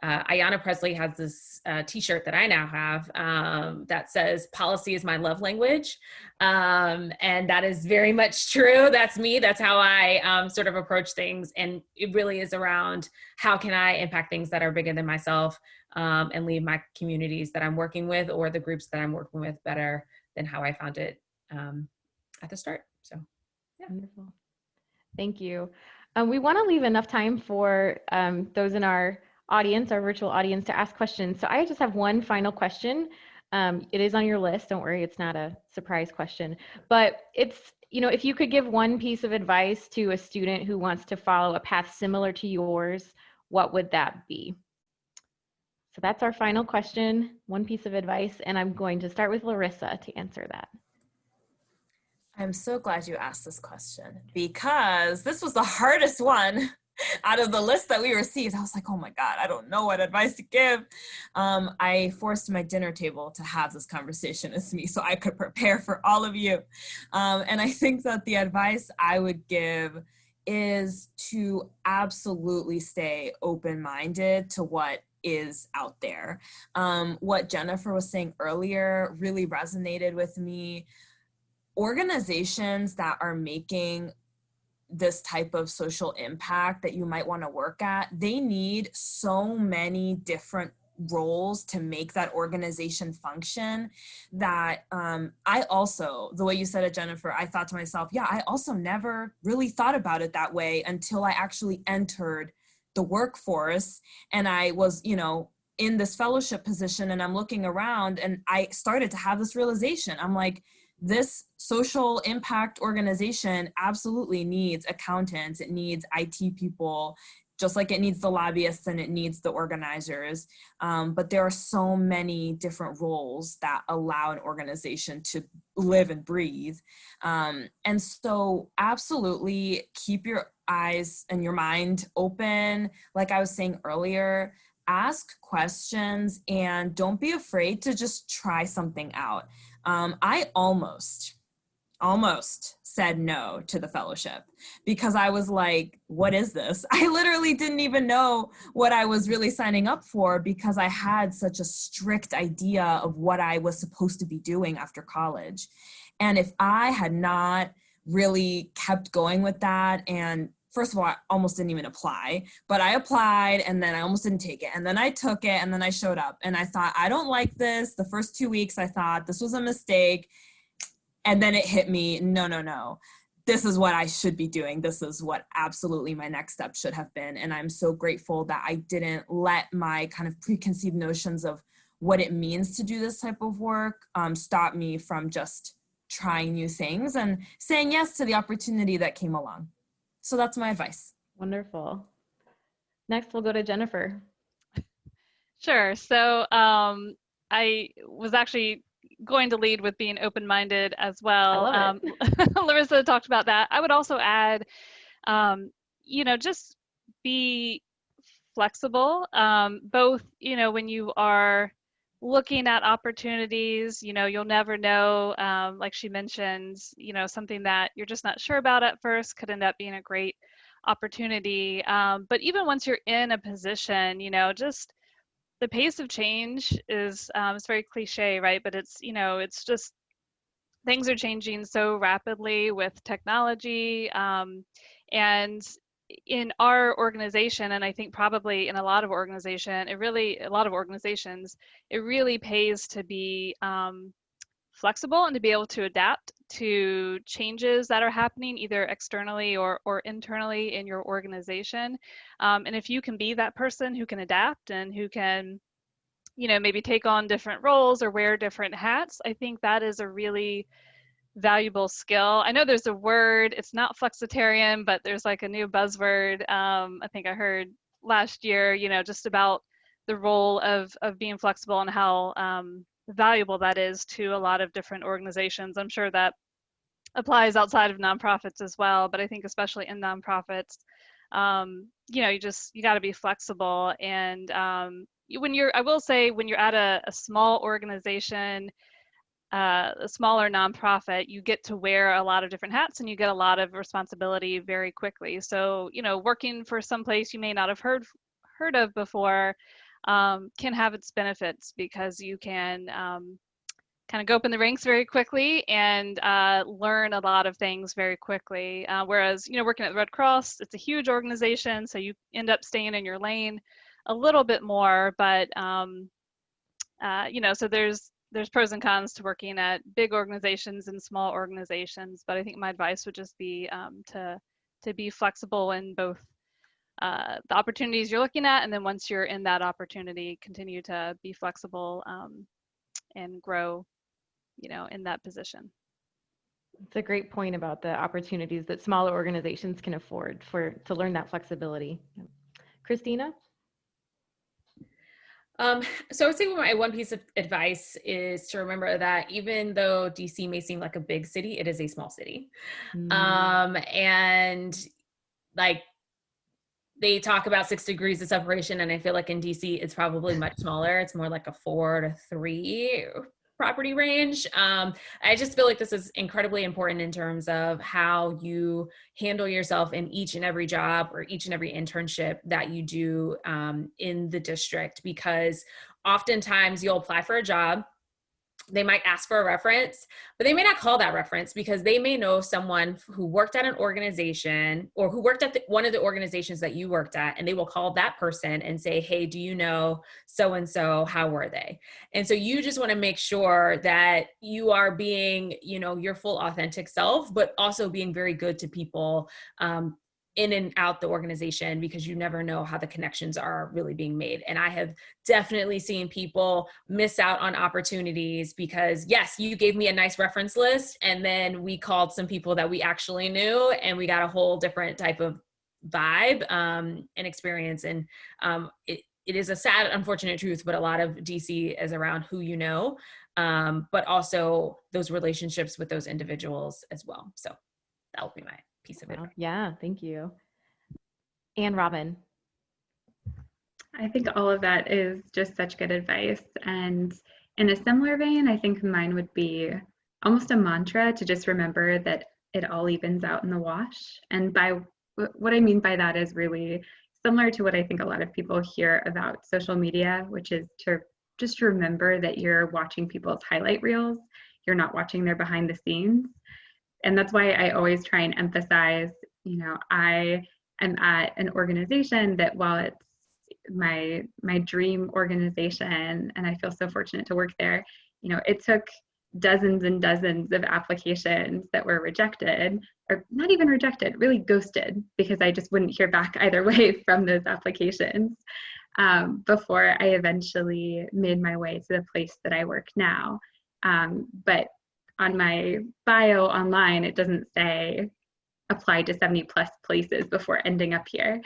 Ayanna Presley has this t-shirt that I now have that says, "Policy is my love language." And that is very much true. That's me. That's how I sort of approach things. And it really is around how can I impact things that are bigger than myself and leave my communities that I'm working with or the groups that I'm working with better than how I found it at the start. So, yeah. Wonderful. Thank you. We want to leave enough time for those in our audience, our virtual audience, to ask questions. So I just have one final question. It is on your list. Don't worry, it's not a surprise question, but it's, you know, if you could give one piece of advice to a student who wants to follow a path similar to yours, what would that be? So that's our final question, one piece of advice, and I'm going to start with Larissa to answer that. I'm so glad you asked this question because this was the hardest one out of the list that we received. I was like, oh my God, I don't know what advice to give. I forced my dinner table to have this conversation with me so I could prepare for all of you. And I think that the advice I would give is to absolutely stay open-minded to what is out there. What Jennifer was saying earlier really resonated with me. Organizations that are making this type of social impact that you might want to work at, they need so many different roles to make that organization function that I also, the way you said it, Jennifer, I thought to myself, yeah, I also never really thought about it that way until I actually entered the workforce and I was, you know, in this fellowship position and I'm looking around and I started to have this realization. I'm like, this social impact organization absolutely needs accountants, it needs IT people, just like it needs the lobbyists and it needs the organizers. But there are so many different roles that allow an organization to live and breathe. And so absolutely keep your eyes and your mind open. Like I was saying earlier, ask questions and don't be afraid to just try something out. I almost said no to the fellowship because I was like, what is this? I literally didn't even know what I was really signing up for because I had such a strict idea of what I was supposed to be doing after college. And if I had not really kept going with that, and first of all, I almost didn't even apply, but I applied and then I almost didn't take it. And then I took it and then I showed up and I thought, I don't like this. The first 2 weeks I thought this was a mistake. And then it hit me, no. This is what I should be doing. This is what absolutely my next step should have been. And I'm so grateful that I didn't let my kind of preconceived notions of what it means to do this type of work stop me from just trying new things and saying yes to the opportunity that came along. So that's my advice. Wonderful. Next, we'll go to Jennifer. Sure. So I was actually going to lead with being open-minded as well. I love it. Larissa talked about that. I would also add, you know, just be flexible, both, you know, when you are looking at opportunities, you know, you'll never know, like she mentioned, you know, something that you're just not sure about at first could end up being a great opportunity. But even once you're in a position, you know, just the pace of change is, it's very cliche, right? But it's, you know, it's just, things are changing so rapidly with technology. And in our organization, and I think probably in a lot of organizations, it really pays to be flexible and to be able to adapt to changes that are happening either externally or internally in your organization. And if you can be that person who can adapt and who can, you know, maybe take on different roles or wear different hats, I think that is a really valuable skill. I know there's a word, it's not flexitarian, but there's like a new buzzword I think I heard last year, you know, just about the role of being flexible and how valuable that is to a lot of different organizations. I'm sure that applies outside of nonprofits as well, but I think especially in nonprofits, you know, you got to be flexible and, I will say, when you're at a small organization, a smaller nonprofit, you get to wear a lot of different hats and you get a lot of responsibility very quickly. So, working for some place you may not have heard of before can have its benefits, because you can kind of go up in the ranks very quickly and learn a lot of things very quickly. Whereas, working at the Red Cross, it's a huge organization, so you end up staying in your lane a little bit more, but so there's pros and cons to working at big organizations and small organizations. But I think my advice would just be to be flexible in both the opportunities you're looking at, and then once you're in that opportunity, continue to be flexible and grow, in that position. It's a great point about the opportunities that smaller organizations can afford to learn that flexibility. Christina? So I would say my one piece of advice is to remember that even though DC may seem like a big city, it is a small city. And like, they talk about 6 degrees of separation, and I feel like in DC it's probably much smaller. It's more like a 4 to 3 property range. I just feel like this is incredibly important in terms of how you handle yourself in each and every job or each and every internship that you do in the district, because oftentimes you'll apply for a job, they might ask for a reference, but they may not call that reference because they may know someone who worked at an organization or who worked at one of the organizations that you worked at, and they will call that person and say, hey, do you know so-and-so? How were they? And so you just want to make sure that you are being, your full authentic self, but also being very good to people in and out the organization, because you never know how the connections are really being made. And I have definitely seen people miss out on opportunities because, yes, you gave me a nice reference list, and then we called some people that we actually knew, and we got a whole different type of vibe and experience. And it is a sad, unfortunate truth, but a lot of DC is around who you know, but also those relationships with those individuals as well. So that would be my piece of advice. Yeah, thank you. And Robin? I think all of that is just such good advice. And in a similar vein, I think mine would be almost a mantra to just remember that it all evens out in the wash. And by what I mean by that is really similar to what I think a lot of people hear about social media, which is to just remember that you're watching people's highlight reels. You're not watching their behind the scenes. And that's why I always try and emphasize, I am at an organization that, while it's my dream organization, and I feel so fortunate to work there, it took dozens and dozens of applications that were rejected, or not even rejected, really ghosted, because I just wouldn't hear back either way from those applications before I eventually made my way to the place that I work now. But on my bio online, it doesn't say apply to 70 plus places before ending up here.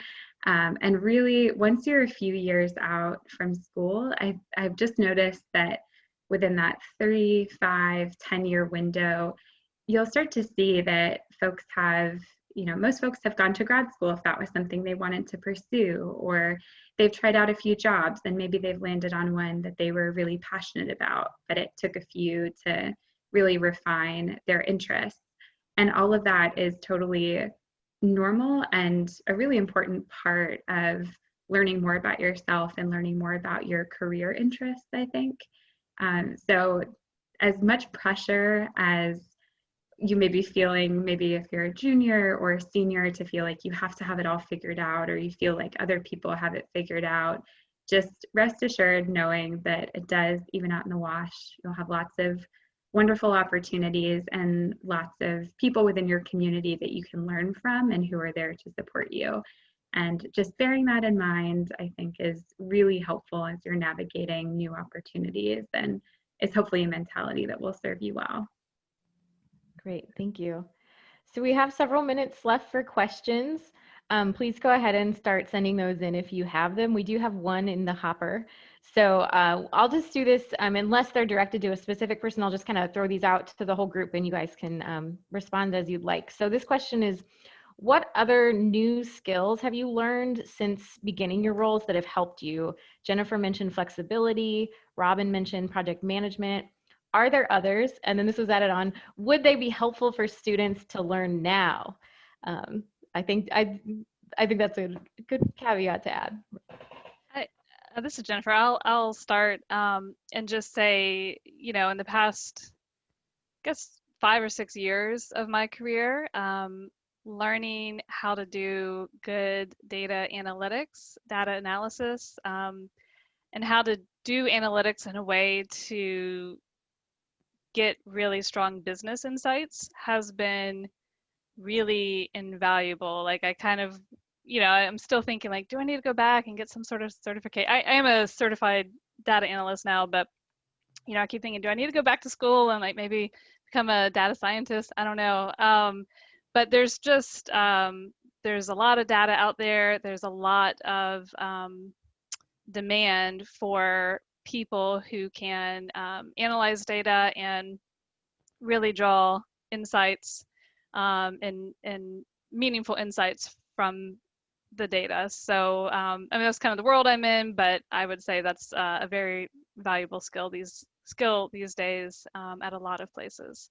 And really, once you're a few years out from school, I've just noticed that within that 3, 5, 10-year window, you'll start to see that folks have, most folks have gone to grad school if that was something they wanted to pursue, or they've tried out a few jobs and maybe they've landed on one that they were really passionate about, but it took a few to really refine their interests. And all of that is totally normal and a really important part of learning more about yourself and learning more about your career interests, I think. So as much pressure as you may be feeling, maybe if you're a junior or a senior, to feel like you have to have it all figured out, or you feel like other people have it figured out, just rest assured knowing that it does even out in the wash. You'll have lots of wonderful opportunities and lots of people within your community that you can learn from and who are there to support you. And just bearing that in mind, I think, is really helpful as you're navigating new opportunities, and is hopefully a mentality that will serve you well. Great, thank you. So we have several minutes left for questions. Please go ahead and start sending those in if you have them. We do have one in the hopper. So I'll just do this, unless they're directed to a specific person, I'll just kind of throw these out to the whole group and you guys can respond as you'd like. So this question is, What other new skills have you learned since beginning your roles that have helped you? Jennifer mentioned flexibility. Robin mentioned project management. Are there others? And then this was added on, would they be helpful for students to learn now? I think that's a good caveat to add. This is Jennifer. I'll start and just say, you know, in the past, I guess 5 or 6 years of my career, learning how to do good data analytics, data analysis, and how to do analytics in a way to get really strong business insights has been really invaluable. Like I kind of, you know, I'm still thinking like, do I need to go back and get some sort of certificate? I am a certified data analyst now, but you know, I keep thinking, do I need to go back to school and like maybe become a data scientist? I don't know. But there's just, there's a lot of data out there. There's a lot of demand for people who can analyze data and really draw insights and meaningful insights from the data. So I mean, that's kind of the world I'm in, but I would say that's a very valuable skill these days at a lot of places.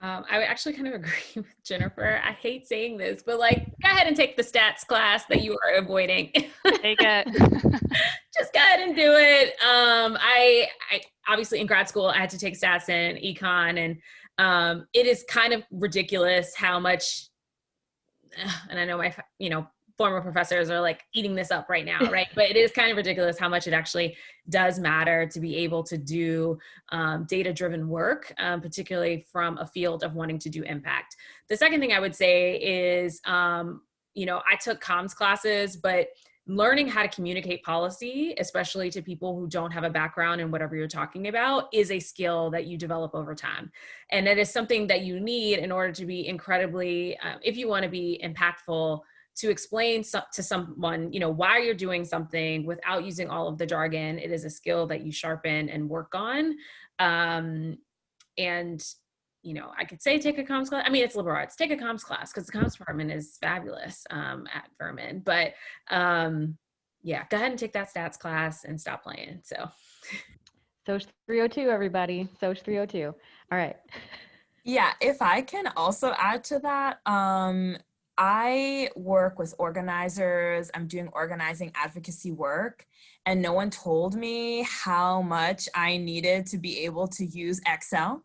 I would actually kind of agree with Jennifer. I hate saying this, but like, go ahead and take the stats class that you are avoiding. Take it. Just go ahead and do it. I obviously in grad school, I had to take stats and econ, and it is kind of ridiculous how much, and I know my, you know, former professors are like eating this up right now, right? But it is kind of ridiculous how much it actually does matter to be able to do data-driven work, particularly from a field of wanting to do impact. The second thing I would say is, you know, I took comms classes, but learning how to communicate policy, especially to people who don't have a background in whatever you're talking about, is a skill that you develop over time. And it is something that you need in order to be incredibly, if you want to be impactful, to explain to someone, you know, why you're doing something without using all of the jargon. It is a skill that you sharpen and work on. And, you know, I could say take a comms class. I mean, it's liberal arts. Take a comms class because the comms department is fabulous at Furman. But yeah, go ahead and take that stats class and stop playing. So. Soc 302, everybody. Soc 302. All right. Yeah, if I can also add to that, I work with organizers. I'm doing organizing advocacy work, and no one told me how much I needed to be able to use Excel.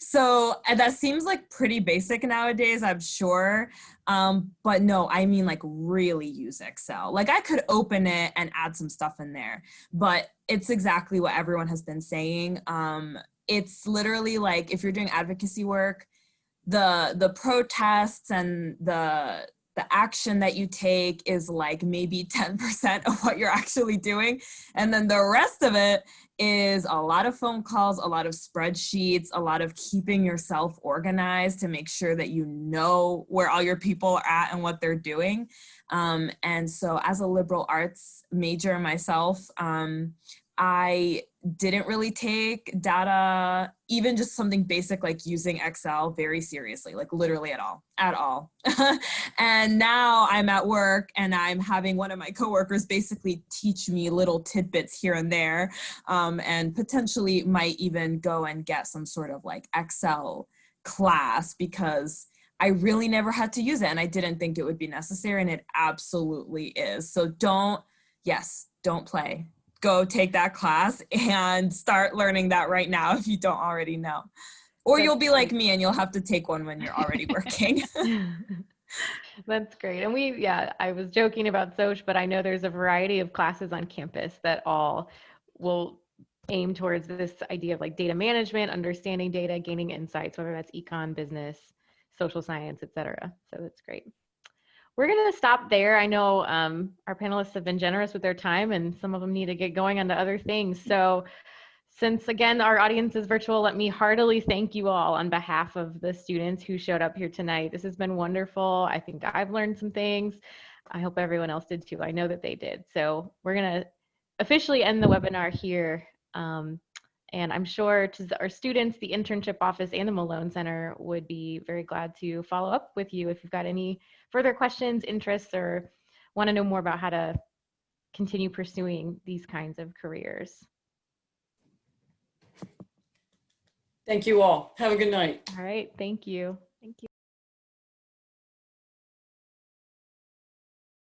So that seems like pretty basic nowadays, I'm sure. But no, I mean like really use Excel. Like I could open it and add some stuff in there, but it's exactly what everyone has been saying. It's literally like if you're doing advocacy work, the protests and the action that you take is like maybe 10% of what you're actually doing. And then the rest of it is a lot of phone calls, a lot of spreadsheets, a lot of keeping yourself organized to make sure that you know where all your people are at and what they're doing. And so as a liberal arts major myself, I didn't really take data, even just something basic like using Excel very seriously, like literally at all. And now I'm at work and I'm having one of my coworkers basically teach me little tidbits here and there, and potentially might even go and get some sort of like Excel class because I really never had to use it and I didn't think it would be necessary, and it absolutely is. So don't play. Go take that class and start learning that right now if you don't already know. Or you'll be like me and you'll have to take one when you're already working. That's great. And I was joking about Soc, but I know there's a variety of classes on campus that all will aim towards this idea of like data management, understanding data, gaining insights, whether that's econ, business, social science, et cetera. So that's great. We're going to stop there. I know our panelists have been generous with their time and some of them need to get going on to other things. So since, again, our audience is virtual, let me heartily thank you all on behalf of the students who showed up here tonight. This has been wonderful. I think I've learned some things. I hope everyone else did too. I know that they did. So we're going to officially end the webinar here. And I'm sure our students, the internship office and the Malone Center would be very glad to follow up with you if you've got any further questions, interests, or want to know more about how to continue pursuing these kinds of careers. Thank you all. Have a good night. All right, thank you. Thank you.